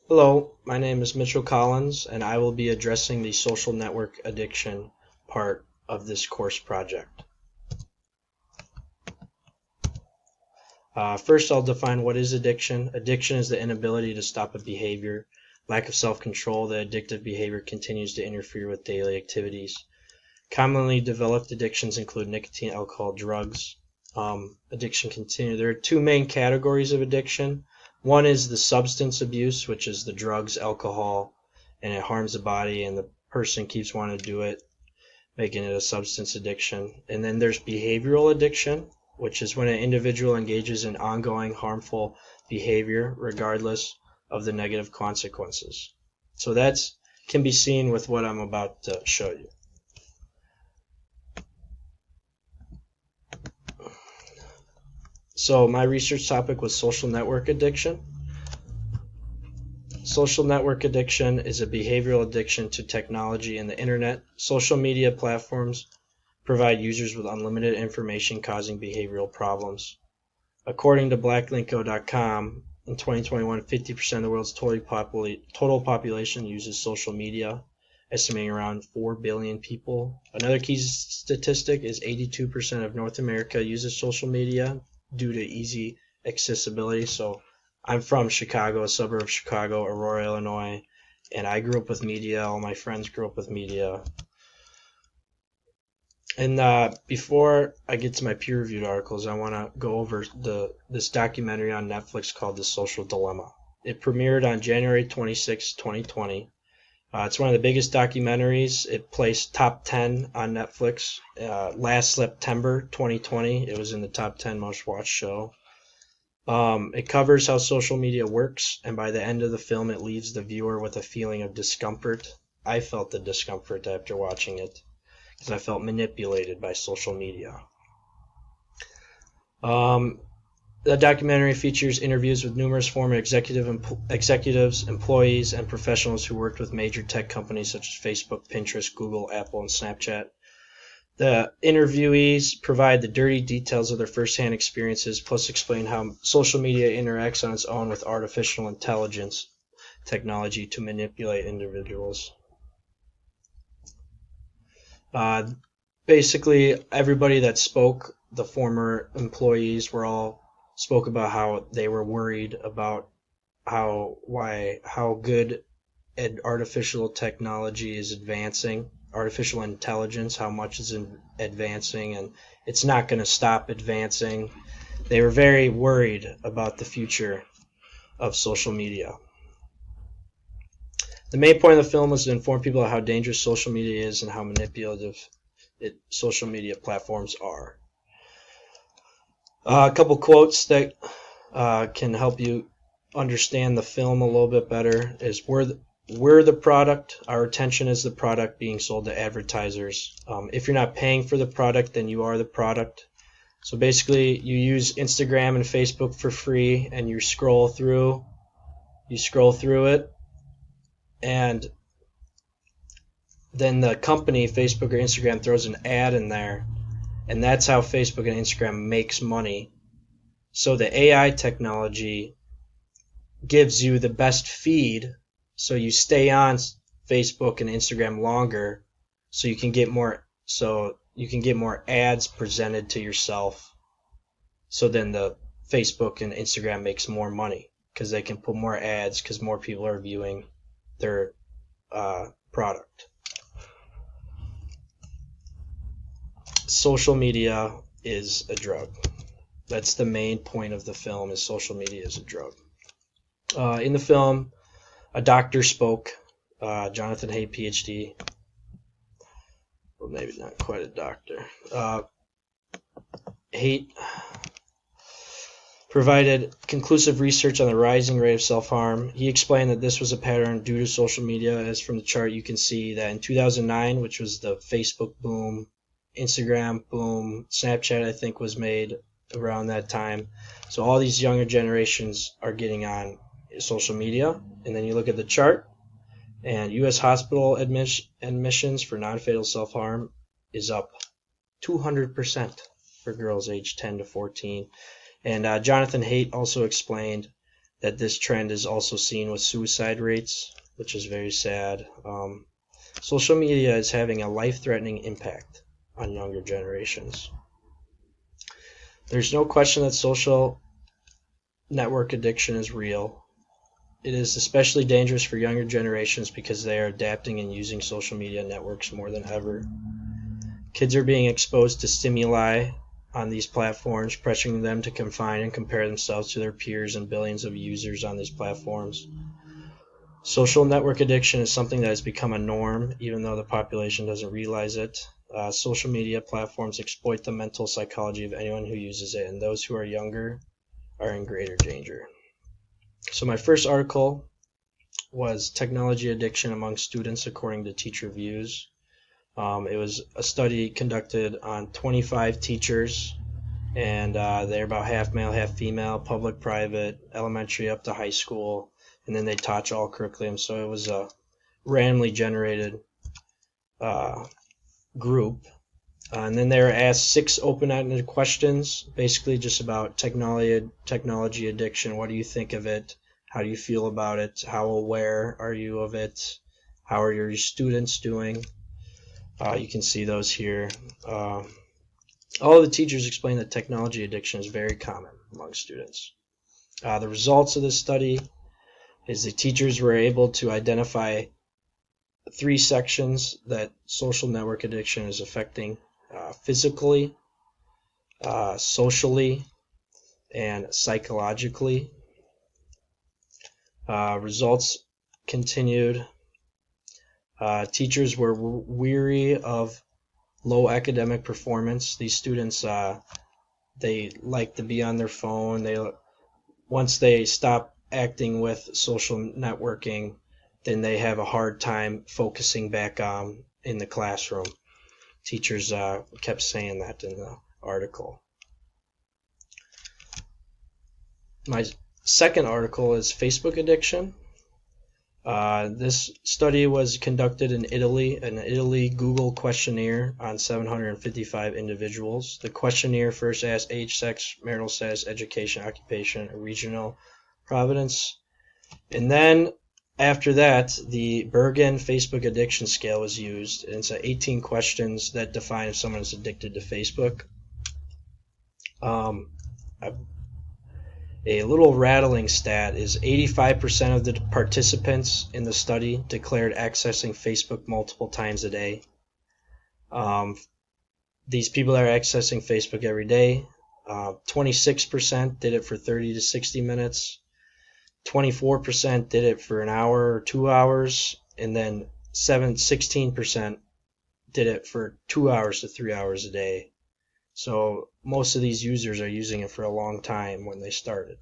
Hello, my name is Mitchell Collins, and I will be addressing the social network addiction part of this course project. First, I'll define what is addiction. Addiction is the inability to stop a behavior. Lack of self-control, the addictive behavior continues to interfere with daily activities. Commonly developed addictions include nicotine, alcohol, drugs. Addiction continue. There are two main categories of addiction. One is the substance abuse, which is the drugs, alcohol, and it harms the body, and the person keeps wanting to do it, making it a substance addiction. And then there's behavioral addiction, which is when an individual engages in ongoing harmful behavior regardless of the negative consequences. So that can be seen with what I'm about to show you. So my research topic was social network addiction. Social network addiction is a behavioral addiction to technology and the internet. Social media platforms provide users with unlimited information causing behavioral problems. According to blacklinko.com, in 2021, 50% of the world's total population uses social media, estimating around 4 billion people. Another key statistic is 82% of North America uses social media due to easy accessibility. So I'm from Chicago, a suburb of Chicago, Aurora, Illinois, and I grew up with media. All my friends grew up with media. And before I get to my peer-reviewed articles, I want to go over this documentary on Netflix called The Social Dilemma. It premiered on January 26, 2020. It's one of the biggest documentaries. It placed top 10 on Netflix last September 2020. It was in the top 10 most watched show. It covers how social media works, and by the end of the film, it leaves the viewer with a feeling of discomfort. I felt the discomfort after watching it because I felt manipulated by social media. The documentary features interviews with numerous former executives, employees, and professionals who worked with major tech companies such as Facebook, Pinterest, Google, Apple, and Snapchat. The interviewees provide the dirty details of their first-hand experiences, plus explain how social media interacts on its own with artificial intelligence technology to manipulate individuals. Basically, everybody that spoke, the former employees, spoke about how they were worried about how good artificial technology is advancing, artificial intelligence, how much is advancing, and it's not going to stop advancing. They were very worried about the future of social media. The main point of the film was to inform people of how dangerous social media is and how manipulative social media platforms are. A couple quotes that can help you understand the film a little bit better is we're the product, our attention is the product being sold to advertisers. If you're not paying for the product, then you are the product. So basically, you use Instagram and Facebook for free, and you scroll through it, and then the company, Facebook or Instagram, throws an ad in there, and that's how Facebook and Instagram makes money. So the AI technology gives you the best feed, so you stay on Facebook and Instagram longer, so you can get more ads presented to yourself. So then the Facebook and Instagram makes more money because they can put more ads because more people are viewing their product. Social media is a drug. That's the main point of the film, is social media is a drug. In the film, a doctor spoke, Jonathan Haidt, PhD. Well, maybe not quite a doctor. Haidt provided conclusive research on the rising rate of self-harm. He explained that this was a pattern due to social media, as from the chart you can see that in 2009, which was the Facebook boom, Instagram boom, Snapchat I think was made around that time. So all these younger generations are getting on social media. And then you look at the chart, and U.S. hospital admissions for non-fatal self-harm is up 200% for girls aged 10 to 14. And Jonathan Haidt also explained that this trend is also seen with suicide rates, which is very sad. Social media is having a life-threatening impact on younger generations. There's no question that social network addiction is real. It is especially dangerous for younger generations because they are adapting and using social media networks more than ever. Kids are being exposed to stimuli on these platforms, pressuring them to confine and compare themselves to their peers and billions of users on these platforms. Social network addiction is something that has become a norm, even though the population doesn't realize it. Social media platforms exploit the mental psychology of anyone who uses it, and those who are younger are in greater danger. So my first article was Technology Addiction Among Students According to Teacher Views. It was a study conducted on 25 teachers, and they're about half male, half female, public, private, elementary up to high school, and then they taught all curriculum. So it was a randomly generated group. And then they were asked 6 open-ended questions, basically just about technology addiction. What do you think of it? How do you feel about it? How aware are you of it? How are your students doing? You can see those here. All of the teachers explained that technology addiction is very common among students. The results of this study is the teachers were able to identify 3 sections that social network addiction is affecting: physically, socially, and psychologically. Results continued. Teachers were weary of low academic performance. These students, they like to be on their phone. Once they stop acting with social networking, then they have a hard time focusing back in the classroom. Teachers kept saying that in the article. My second article is Facebook addiction. This study was conducted in Italy, an Italy Google questionnaire on 755 individuals. The questionnaire first asked age, sex, marital status, education, occupation, regional providence. And then after that, the Bergen Facebook addiction scale was used. And it's 18 questions that define if someone is addicted to Facebook. A little rattling stat is 85% of the participants in the study declared accessing Facebook multiple times a day. These people that are accessing Facebook every day, 26% did it for 30 to 60 minutes, 24% did it for an hour or 2 hours, and then 16% did it for 2 hours to 3 hours a day. So most of these users are using it for a long time when they started.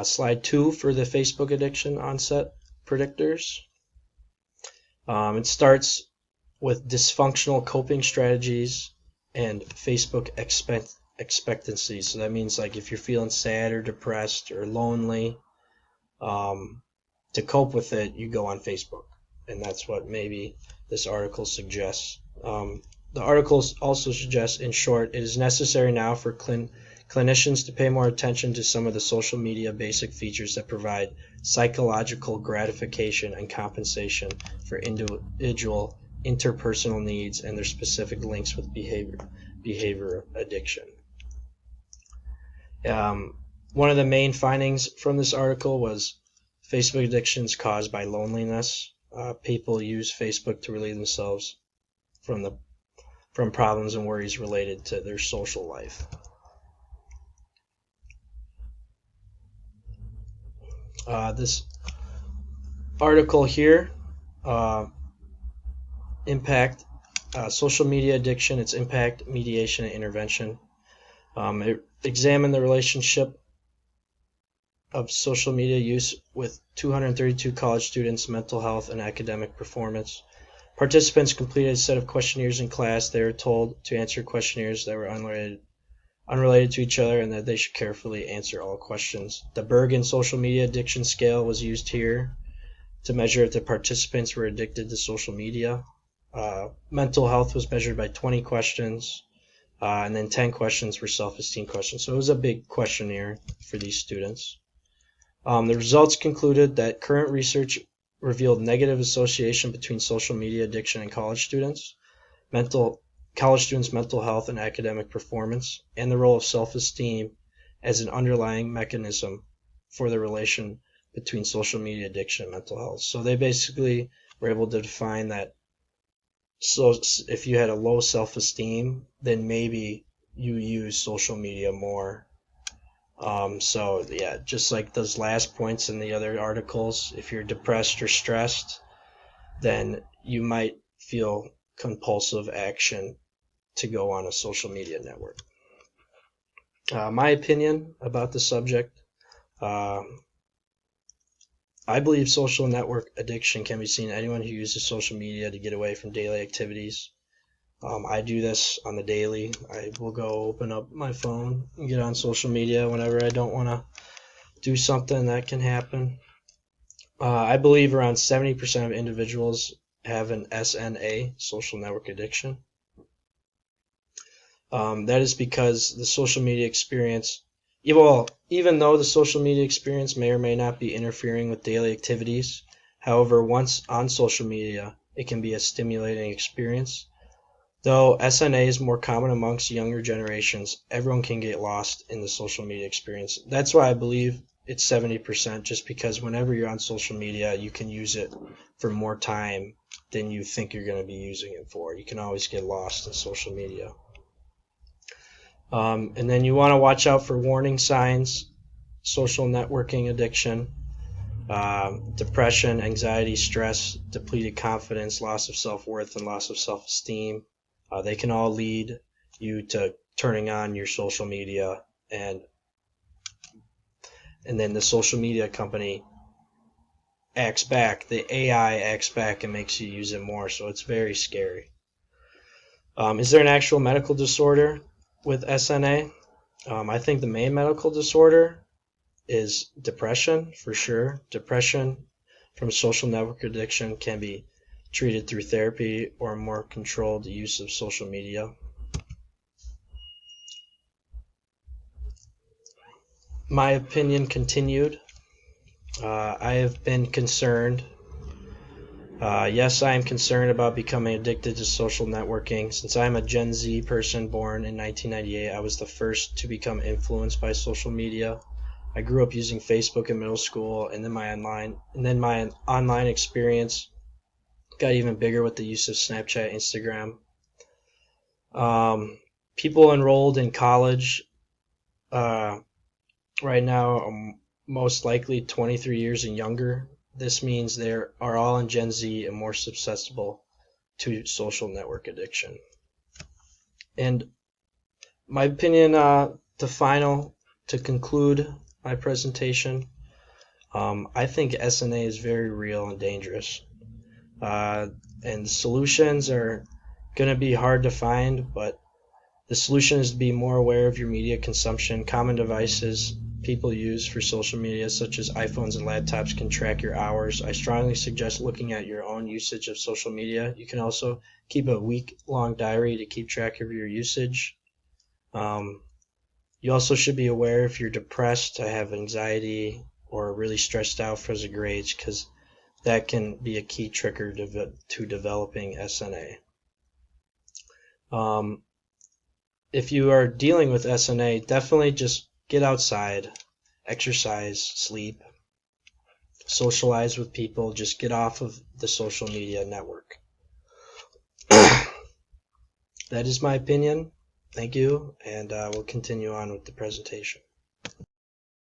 Slide 2 for the Facebook addiction onset predictors. It starts with dysfunctional coping strategies and Facebook expectancies. So that means like if you're feeling sad or depressed or lonely, to cope with it, you go on Facebook. And that's what maybe this article suggests. The article also suggests, in short, it is necessary now for clinicians to pay more attention to some of the social media basic features that provide psychological gratification and compensation for individual interpersonal needs and their specific links with behavior addiction. One of the main findings from this article was Facebook addiction is caused by loneliness. People use Facebook to relieve themselves from problems and worries related to their social life. This article here, impact social media addiction, its impact, mediation, and intervention. It examined the relationship of social media use with 232 college students' mental health and academic performance. Participants completed a set of questionnaires in class. They were told to answer questionnaires that were unrelated to each other and that they should carefully answer all questions. The Bergen Social Media Addiction Scale was used here to measure if the participants were addicted to social media. Mental health was measured by 20 questions. and then 10 questions were self-esteem questions. So it was a big questionnaire for these students. The results concluded that current research revealed negative association between social media addiction and college students' mental health and academic performance, and the role of self-esteem as an underlying mechanism for the relation between social media addiction and mental health. So they basically were able to define that, so if you had a low self-esteem, then maybe you use social media more. So yeah, just like those last points in the other articles, if you're depressed or stressed, then you might feel compulsive action to go on a social media network. My opinion about the subject, I believe social network addiction can be seen in anyone who uses social media to get away from daily activities. I do this on the daily. I will go open up my phone and get on social media whenever I don't want to do something. That can happen. I believe around 70% of individuals have an SNA, social network addiction. That is because the social media experience, even though the social media experience may or may not be interfering with daily activities, however, once on social media, it can be a stimulating experience. Though SNA is more common amongst younger generations, everyone can get lost in the social media experience. That's why I believe it's 70%, just because whenever you're on social media, you can use it for more time than you think you're going to be using it for. You can always get lost in social media. And then you want to watch out for warning signs: social networking addiction, depression, anxiety, stress, depleted confidence, loss of self-worth, and loss of self-esteem. They can all lead you to turning on your social media, and then the social media company acts back. The AI acts back and makes you use it more, so it's very scary. Is there an actual medical disorder with SNA? I think the main medical disorder is depression, for sure. Depression from social network addiction can be treated through therapy or more controlled use of social media. My opinion continued. I have been concerned. Yes, I am concerned about becoming addicted to social networking. Since I am a Gen Z person born in 1998, I was the first to become influenced by social media. I grew up using Facebook in middle school, and then my online experience got even bigger with the use of Snapchat, Instagram. People enrolled in college right now are most likely 23 years and younger. This means they are all in Gen Z and more susceptible to social network addiction. And my opinion, to conclude my presentation, I think SNA is very real and dangerous. And the solutions are going to be hard to find, but the solution is to be more aware of your media consumption. Common devices people use for social media, such as iPhones and laptops, can track your hours. I strongly suggest looking at your own usage of social media. You can also keep a week-long diary to keep track of your usage. You also should be aware if you're depressed, to have anxiety, or really stressed out because of grades, because that can be a key trigger to developing SNA. If you are dealing with SNA, definitely just get outside, exercise, sleep, socialize with people, just get off of the social media network. That is my opinion. Thank you, and we'll continue on with the presentation.